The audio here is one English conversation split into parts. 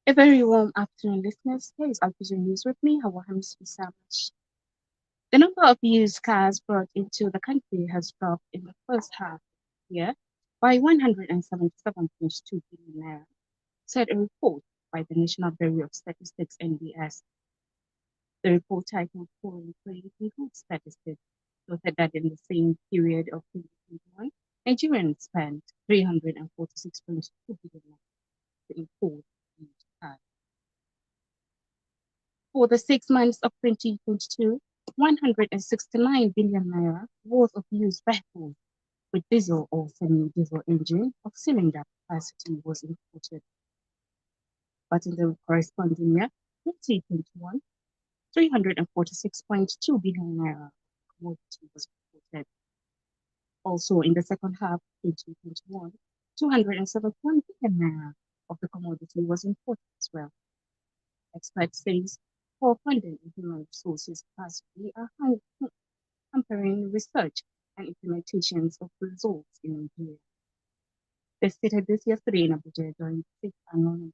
A very warm afternoon, listeners. Here is Alfijir News with me, Hawa Hamis Samash. The number of used cars brought into the country has dropped in the first half of the year by 177.2 billion naira, said a report by the National Bureau of Statistics (NBS). The report titled Foreign Trade in Goods Statistics noted that in the same period of 2021, Nigerians spent 346.2 billion naira to import used cars. For the 6 months of 2022, 169 billion naira worth of used vehicles with diesel or semi-diesel engine of cylinder capacity was imported. But in the corresponding year, 2021, 346.2 billion naira commodity was imported. Also, in the second half of 2021, 271 billion naira of the commodity was imported as well. Experts say poor funding and human resources capacity are hampering research and implementations of results in Nigeria. They stated this yesterday in Abuja during the fifth annual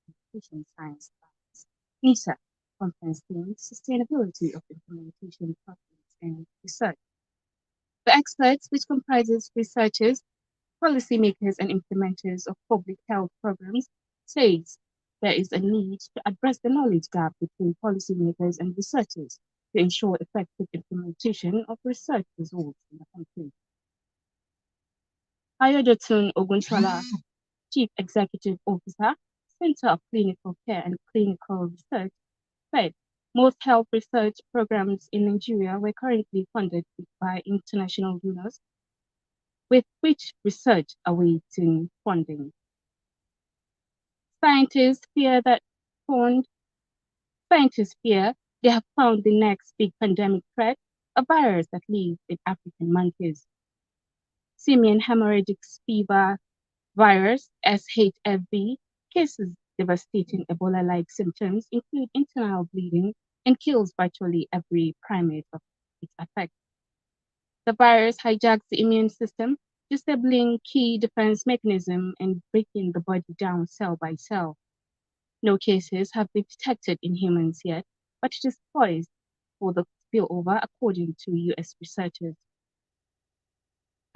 Implementation Science Labs NISA conference theme Sustainability of Implementation Process and Research. The experts, which comprises researchers, policymakers, and implementers of public health programs, says there is a need to address the knowledge gap between policymakers and researchers to ensure effective implementation of research results in the country. Ayodotun Ogunchola, Chief Executive Officer, Center of Clinical Care and Clinical Research, said most health research programs in Nigeria were currently funded by international donors, with which research awaiting funding. Scientists fear that fund Scientists fear they have found the next big pandemic threat, a virus that lives in African monkeys. Simian hemorrhagic fever virus, SHFV, cases devastating Ebola-like symptoms include internal bleeding and kills virtually every primate of its effect. The virus hijacks the immune system, disabling key defense mechanism and breaking the body down cell by cell. No cases have been detected in humans yet, but it is poised for the spillover, according to US researchers.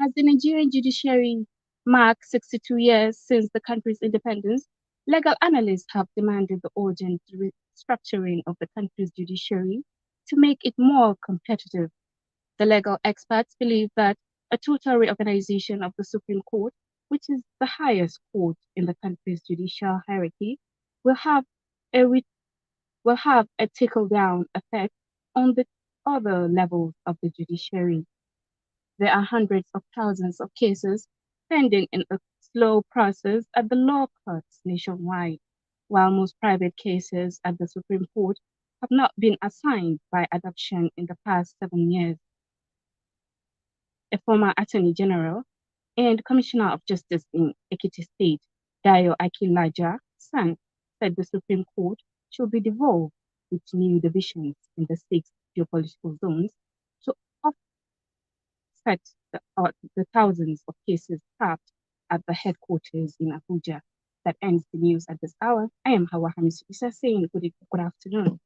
As the Nigerian judiciary marks 62 years since the country's independence, legal analysts have demanded the urgent restructuring of the country's judiciary to make it more competitive. The legal experts believe that a total reorganization of the Supreme Court, which is the highest court in the country's judicial hierarchy, will have a trickle-down effect on the other levels of the judiciary. There are hundreds of thousands of cases pending in a slow process at the law courts nationwide, while most private cases at the Supreme Court have not been assigned by adoption in the past 7 years. A former Attorney General and Commissioner of Justice in Ekiti State, Dayo Akilaja San, said the Supreme Court should be devolved with new divisions in the 6 geopolitical zones to offset the thousands of cases trapped at the headquarters in Abuja. That ends the news at this hour. I am Hawa Hamis Isa saying good afternoon.